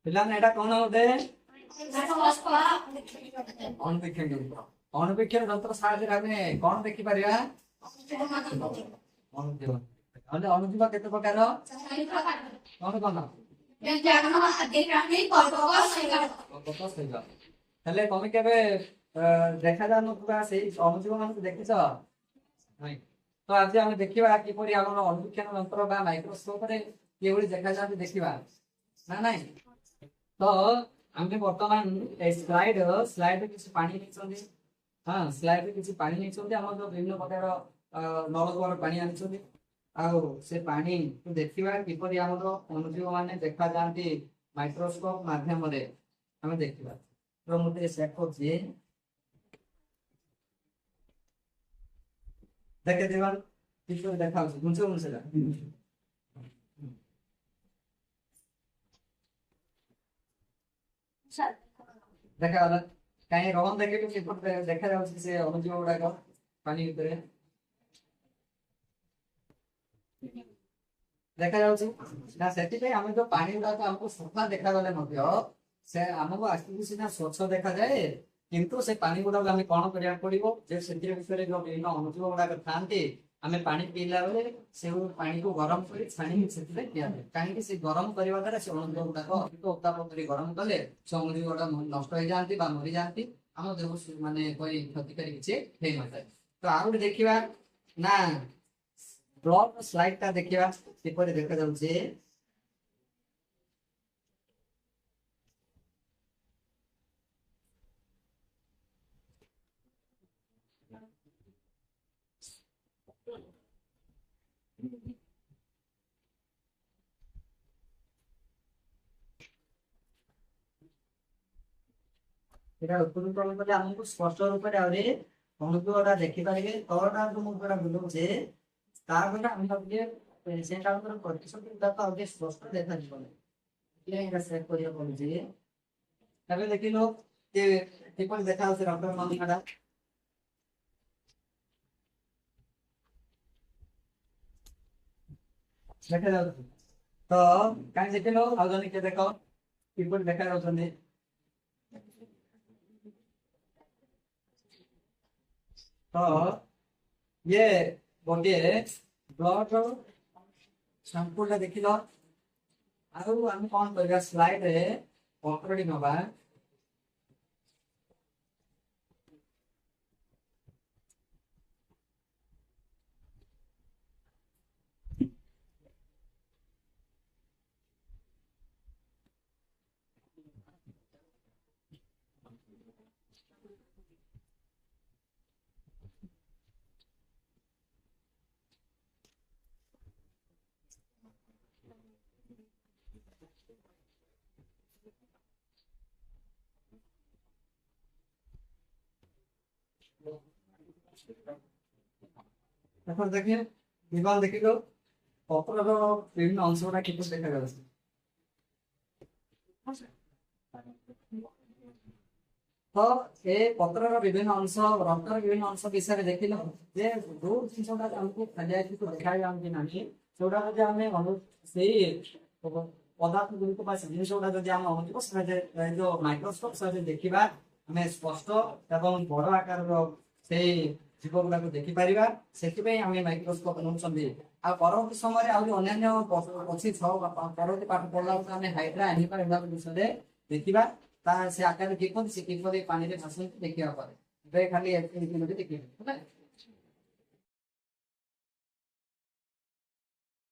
ପିଲାମାନେ ଏଇଟା କଣ ଗୋଟେ ଅଣୁବୀକ୍ଷଣ ଯନ୍ତ୍ର। ଅଣୁବୀକ୍ଷଣ ଯନ୍ତ୍ର ସାହାଯ୍ୟରେ ଆମେ କଣ ଦେଖିପାରିବା? ଅଣୁଜୀବ। ନହେଲେ ଅଣୁଜୀବ କେତେ ପ୍ରକାର? କଣ କଣ? ହେଲେ ତମେ କେବେ ଦେଖା ଯାଉନଥିବା ସେଇ ଅଣୁଜୀବ ମାନଙ୍କୁ ଦେଖିଛ? ନାଇଁ। ତ ଆଜି ଆମେ ଦେଖିବା କିପରି ଆମର ଅଣୁବୀକ୍ଷଣ ଯନ୍ତ୍ର ବା ମାଇକ୍ରୋସ୍କୋପରେ କିଭଳି ଦେଖାଯାଆନ୍ତି ଦେଖିବା ନା ନାଇଁ। ତ ଆମେ ବର୍ତ୍ତମାନ ଏ ସ୍ଲାଇଡରେ କିଛି ପାଣି ନେଇଛନ୍ତି। ହଁ, ସ୍ଲାଇଡରେ କିଛି ପାଣି ନେଇଛନ୍ତି। ଆମର ଯୋଉ ବିଭିନ୍ନ ପ୍ରକାର ନଳକୂଅର ପାଣି ଆଣିଛନ୍ତି। ଆଉ ସେ ପାଣି ଦେଖିବା କିପରି ଆମର ଅଣୁଜୀବ ମାନେ ଦେଖାଯାଆନ୍ତି ମାଇକ୍ରୋସ୍କୋପ ମାଧ୍ୟମରେ ଆମେ ଦେଖିବା। ତ ମୁଁ ଟିକେ ସେଟ୍ କରୁଛି। ଦେଖେଇଦେବା କିପରି ଦେଖାଯାଉଛି। ବୁଝୁଛ ସେଟା? ଦେଖାଗଲା। କାହିଁ ରହନ ଦେଖିଲୁ କିପରି ଦେଖାଯାଉଛି ସେ ଅଣୁଜୀବ ଗୁଡାକ ପାଣି ଭିତରେ ଦେଖାଯାଉଛି ନା। ସେଥିପାଇଁ ଆମେ ଯୋଉ ପାଣି ଗୁଡାକ ଆମକୁ ସଫା ଦେଖାଗଲେ ମଧ୍ୟ ସେ ଆମକୁ ଆଖିକୁ ସିନା ସ୍ୱଚ୍ଛ ଦେଖାଯାଏ, କିନ୍ତୁ ସେ ପାଣି ଗୁଡାକ ଆମେ କଣ କରିବାକୁ ପଡିବ ଯେ ସେଥିରେ ଭିତରେ ଯୋଉ ବିଭିନ୍ନ ଅଣୁଜୀବ ଗୁଡାକ ଥାନ୍ତି ଆମେ ପାଣି ପିଇଲା ବେଳେ ସେ ପାଣିକୁ ଗରମ କରି ଛାଣିକି ସେଥିରେ ପିଆଯାଏ। କାହିଁକି? ସେ ଗରମ କରିବା ଦ୍ୱାରା ସେ ଅଣୁଜୀବ ଗୁଡାକ ଅଧିକ ଉତ୍ତାପ କରି ଗରମ କଲେ ସେ ଅଣୁଜୀବ ଗୁଡାକ ନଷ୍ଟ ହେଇଯାଆନ୍ତି ବା ମରିଯାଆନ୍ତି। ଆମ ଦେହ ମାନେ કોઈ କ୍ଷତିକାରୀ କିଛି ହେଇନଥାଏ। ତ ଆଉ ଗୋଟେ ଦେଖିବା ନା ବ୍ଲଡ ସ୍ଲାଇଡ ଟା ଦେଖିବା କିପରି ଦେଖାଯାଉଛି। এটা উত্তোলন কলে ଆମକୁ ସ୍ପଷ୍ଟ ରୂପରେ ଆହୁରି ଅଣୁଜୀବଟା ଦେଖିପାରିବେ। ତଳଟା ମୁଁ ଯୋଉଟା ବୁଲଉଛି ତା ଦ୍ୱାରା ଆମେ ଟିକେ ସେଇଟା ଉପରେ ପ୍ରତିଶତ ଗୁଡାକ ଆଉ ଟିକେ ସ୍ପଷ୍ଟ ଦେଖାଯିବ। ଏଇଟା ସେଟ୍ କରିବାକୁ ପଡୁଛି। ଏବେ ଦେଖିଲୁ ଯେ କିପରି ଦେଖାଯାଉଛି ରକ୍ତ ନମୁନାଟା। ଦେଖାଯାଉଛି ତ କାହିଁ ଦେଖିଲୁ ଆଉ ଜଣେ କିଏ ଦେଖ କିପରି ଦେଖାଯାଉଛନ୍ତି। ତ ଇଏ ଗୋଟିଏ ବ୍ଲଡ ସାମ୍ପୁଲଟା ଦେଖିଲ। ଆଉ ଆମେ କଣ କରିବା ସ୍ଲାଇଡରେ ପତ୍ରଟି ନବା। এখন দেখে বিমান দেখিল পত্রর বিভিন্ন অংশটা কিন্তু দেখা যাচ্ছে। তো ଏ ପତ୍ରର ବିଭିନ୍ନ ଅଂଶ ରକ୍ତର ବିଭିନ୍ନ ଅଂଶ ବିଷୟରେ ଦେଖିଲ ଯେ ଯୋଉ ଜିନିଷଟା ଆମକୁ ଖାଦ୍ୟକୁ ଦେଖାଯାଆନ୍ତି ନାହିଁ ସେଗୁଡା ଯଦି ଆମେ ସେଇ ପଦାର୍ଥ ଗୁଡ଼ିକ ବା ଜିନିଷ ଗୁଡା ଯଦି ଆମେ ଅନୁଯିବ ଯୋଉ ମାଇକ୍ରୋସ୍କୋପ ସାହାଯ୍ୟରେ ଦେଖିବା ଆମେ ସ୍ପଷ୍ଟ ଏବଂ ବଡ ଆକାରର ସେଇ ଜୀବ ଗୁଡାକୁ ଦେଖିପାରିବା। ସେଥିପାଇଁ ଆମେ ମାଇକ୍ରୋସ୍କୋପ ନେଉଛନ୍ତି। ଆଉ ପରବର୍ତ୍ତୀ ସମୟରେ ଆହୁରି ଅନ୍ୟାନ୍ୟ ଅଛି ପରବର୍ତ୍ତୀ ପାଠ ପଢିଲା ବେଳକୁ ଆମେ ହାଇଡ୍ରା ଆନିମା ଏଗୁଡାକ ବିଷୟରେ ଦେଖିବା। ତା ସେ ଆକାରରେ କିପରି ସେ କିପରି ପାଣିରେ ଭାସନ୍ତି ଦେଖିବା ପରେ ଏବେ ଖାଲି ଦେଖିବେ ହେଲା।